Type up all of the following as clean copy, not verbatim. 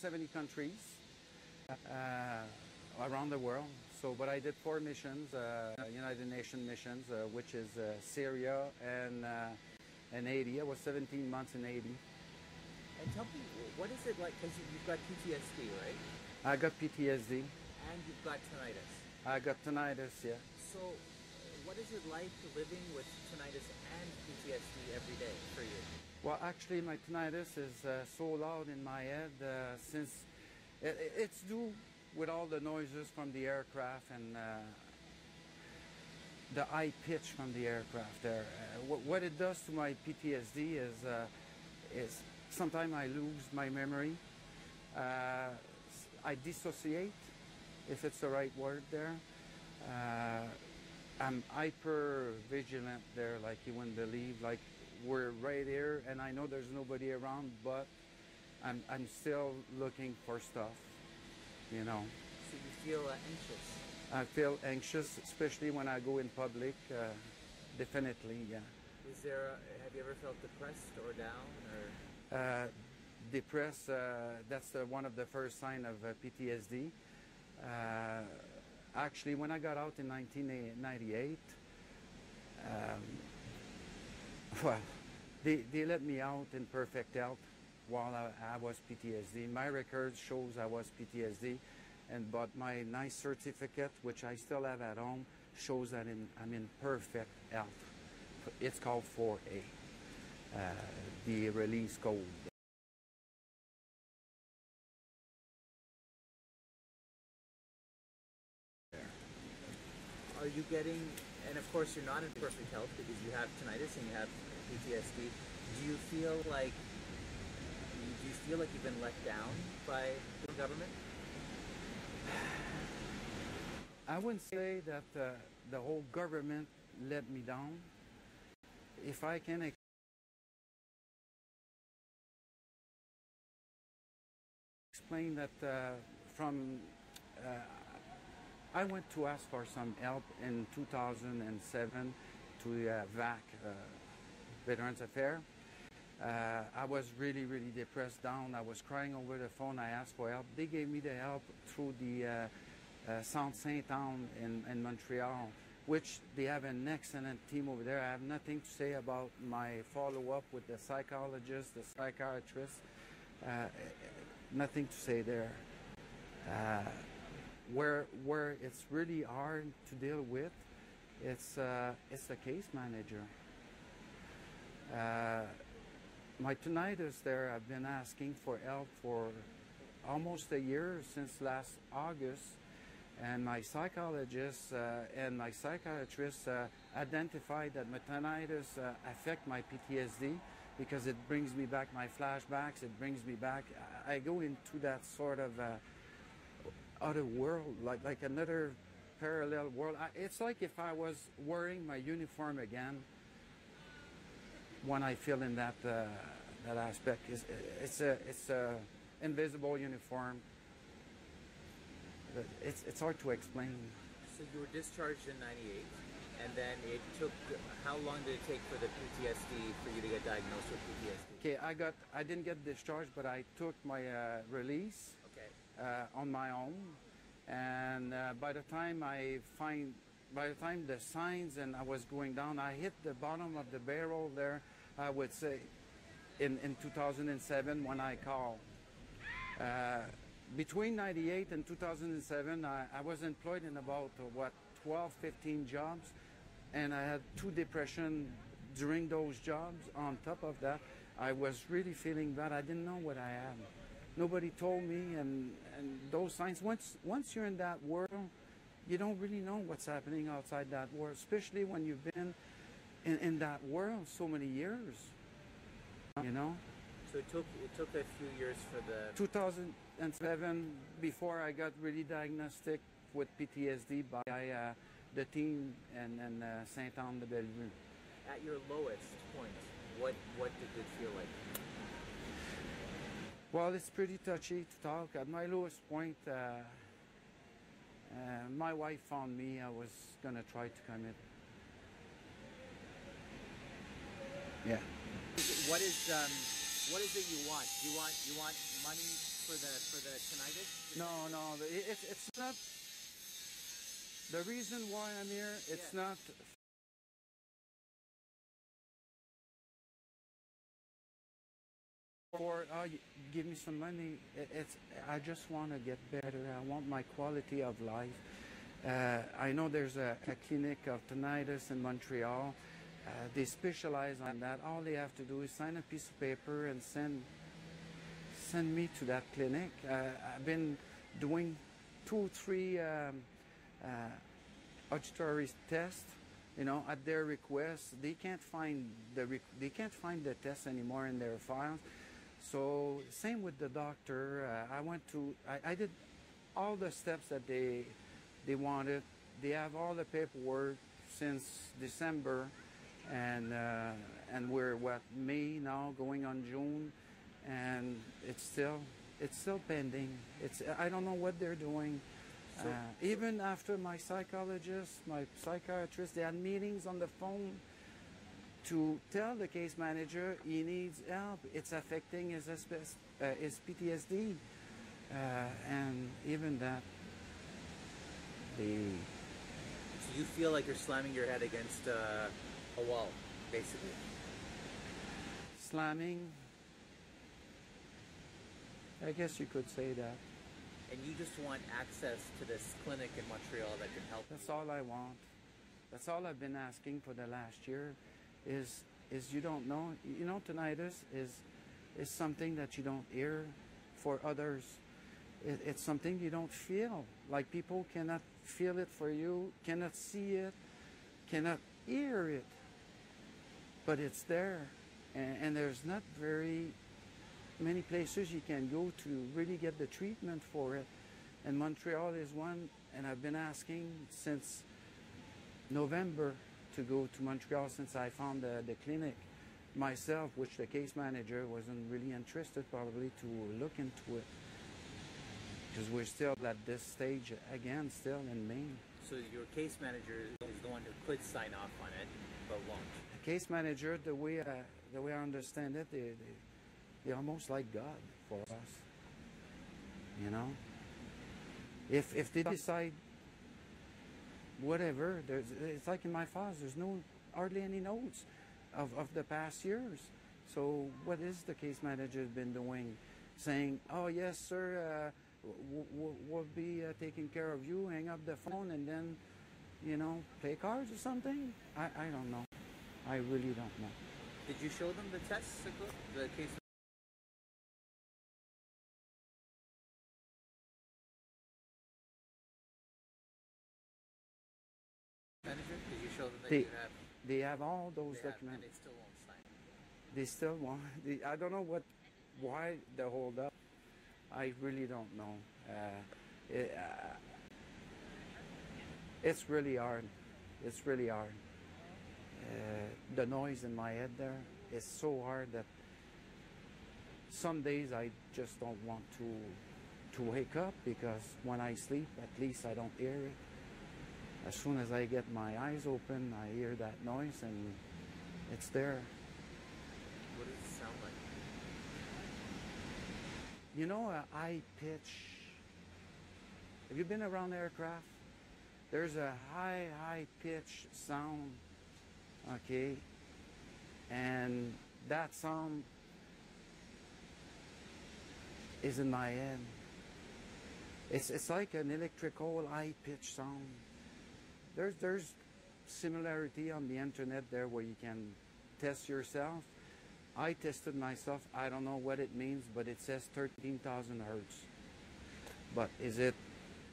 70 countries around the world. So, but I did 4 missions, United Nations missions, which is Syria and Haiti. I was 17 months in Haiti. And tell me, what is it like, because you've got PTSD, right? I got PTSD. And you've got tinnitus. I got tinnitus, yeah. So what is it like living with tinnitus and PTSD every day for you? Well, actually, my tinnitus is so loud in my head since it's due with all the noises from the aircraft and the high pitch from the aircraft there. What it does to my PTSD is sometimes I lose my memory. I dissociate, if it's the right word there. I'm hyper vigilant there, like you wouldn't believe. Like we're right here, and I know there's nobody around, but I'm still looking for stuff, you know. So you feel anxious? I feel anxious, especially when I go in public. Definitely, yeah. Have you ever felt depressed or down, or? Depressed. That's one of the first signs of PTSD. Actually, when I got out in 1998, well, they let me out in perfect health while I was PTSD. My record shows I was PTSD, but my NICE certificate, which I still have at home, shows that I'm in perfect health. It's called 4A, the release code. Are you getting, and of course you're not in perfect health because you have tinnitus and you have PTSD. Do you feel like you've been let down by the government? I wouldn't say that the whole government let me down. If I can explain that I went to ask for some help in 2007 to VAC, Veterans Affairs. I was really, really depressed, down. I was crying over the phone. I asked for help. They gave me the help through the Centre Saint-Anne in Montreal, which they have an excellent team over there. I have nothing to say about my follow-up with the psychologist, the psychiatrist. Nothing to say there. Where it's really hard to deal with, it's the case manager. My tinnitus there, I've been asking for help for almost a year, since last August, and my psychologist and my psychiatrist identified that my tinnitus affect my PTSD because it brings me back my flashbacks, it brings me back, I go into that sort of other world, like another parallel world. It's like if I was wearing my uniform again when I feel in that aspect. It's a invisible uniform. It's hard to explain. So you were discharged in '98, and then it took, how long did it take for the PTSD for you to get diagnosed with PTSD? Okay, I didn't get discharged, but I took my release. Okay. On my own, and by the time the signs and I was going down, I hit the bottom of the barrel there, I would say, in 2007 when I called. Between 98 and 2007, I was employed in about 12, 15 jobs, and I had 2 depression during those jobs. On top of that, I was really feeling bad. I didn't know what I had. Nobody told me, and those signs, once you're in that world, you don't really know what's happening outside that world, especially when you've been in that world so many years, you know? So it took a few years for the... 2007, before I got really diagnosed with PTSD by the team and Saint-Anne de Bellevue. At your lowest point, what did it feel like? Well, it's pretty touchy to talk. At my lowest point, my wife found me. I was gonna try to commit. Yeah. What is it you want? You want money, for the tinnitus? No, no, it's not. The reason why I'm here, it's not for give me some money. It's I just want to get better. I want my quality of life. I know there's a clinic of tinnitus in Montreal. They specialize on that. All they have to do is sign a piece of paper and send me to that clinic. I've been doing 2, 3 auditory tests. You know, at their request, they can't find the test anymore in their files. So same with the doctor. I did all the steps that they wanted. They have all the paperwork since December, and we're May now, going on June, and it's still pending. I don't know what they're doing. Even after my psychologist, my psychiatrist, they had meetings on the phone to tell the case manager he needs help. It's affecting his PTSD, and even that, So you feel like you're slamming your head against a wall, basically. Slamming. I guess you could say that. And you just want access to this clinic in Montreal that can help That's you. all I want. That's all I've been asking for the last year. Is you don't know. You know, tinnitus is something that you don't hear for others. It's something you don't feel. Like people cannot feel it for you, cannot see it, cannot hear it, but it's there, and there's not very many places you can go to really get the treatment for it. And Montreal is one, and I've been asking since November to go to Montreal since I found the clinic myself, which the case manager wasn't really interested probably to look into it, because we're still at this stage again, still in Maine. So your case manager is the one who could sign off on it, but won't. The case manager, the way I understand it, they're almost like God for us. You know, if they decide whatever, it's like in my files. There's hardly any notes of the past years. So what is the case manager been doing? Saying, "Oh yes, sir, we'll be taking care of you." Hang up the phone and then, you know, play cards or something. I don't know. I really don't know. Did you show them the tests, the case manager? Did you show them that you have? They have all those documents. And they still won't sign. They still want. I don't know why the hold up. I really don't know. It's really hard. It's really hard. The noise in my head there is so hard that some days I just don't want to wake up, because when I sleep, at least I don't hear it. As soon as I get my eyes open, I hear that noise, and it's there. What does it sound like? You know, a high pitch. Have you been around aircraft? There's a high pitch sound, okay? And that sound is in my head. It's like an electrical high pitch sound. There's similarity on the internet there where you can test yourself. I tested myself. I don't know what it means, but it says 13,000 hertz. But is it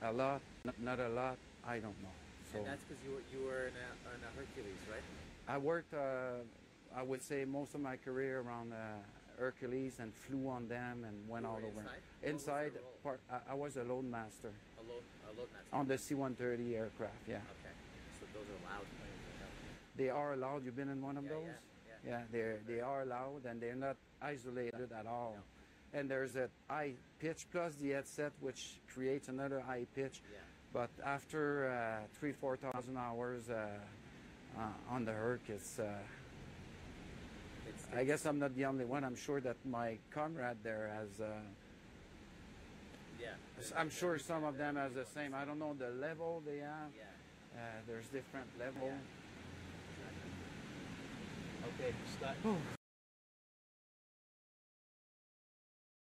a lot? Not a lot? I don't know. So And that's because you were in a Hercules, right? I worked, I would say, most of my career around Hercules, and flew on them and went all over. Inside, I was a load master. A load master. On the C-130 aircraft, yeah. Okay. So those are loud planes. They are allowed. You've been in one of those? Yeah. They are loud, and they're not isolated at all. No. And there's a high pitch plus the headset, which creates another high pitch. Yeah. But after 3,000-4,000 hours on the Herc, I guess I'm not the only one. I'm sure that my comrade there I'm sure some of them has the same. I don't know the level they have. Yeah. There's different level. Yeah. Okay, Scott.